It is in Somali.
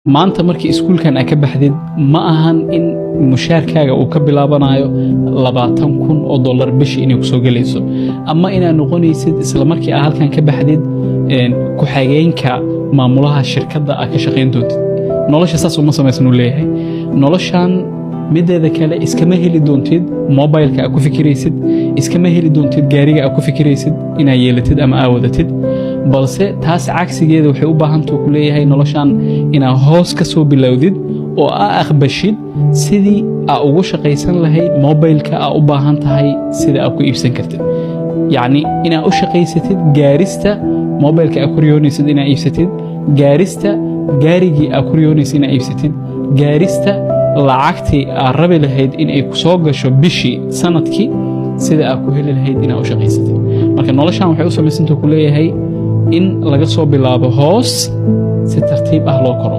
maanta markii iskuulkan aad ka baxdid ma ahan in mushaarkaaga uu ka bilaabanayo $20,000 bishii inay ku soo galayso ama inaad noqonaysid isla markii aad halkan ka baxdid ku xigeenka maamulaha shirkadda aad ka shaqayn doontid nolosha saas uma samaysnu leeyahay noloshan mideeda kale iskama heli doontid mobileka aad ku fikiraysid iskama heli doontid gaariga aad ku fikiraysid inaad yeelatid ama aad wadatid balse taas cagsigeeda waxay u baahan tahay ku leeyahay noloshan inaad hoos ka soo bilowdid oo aad aqbashid sidii aad ugu shaqaysan lahayd mobilka aad u baahan tahay sida aad ku iibsan kartid yacni inaad u shaqaysatid gaarista mobilka aad ku riyoonaysid inaad iibsatid gaarista gaarigii aad ku riyoonaysid inaad iibsatid gaarista lacagtii aad rabi lahayd inay ku soo gasho bishii sanadkii sida aad ku heli lahayd inaad u shaqaysatid marka noloshan waxay u samaysantahay ku leeyahay in laga soo bilaabo hoos si tartiib ah loo koro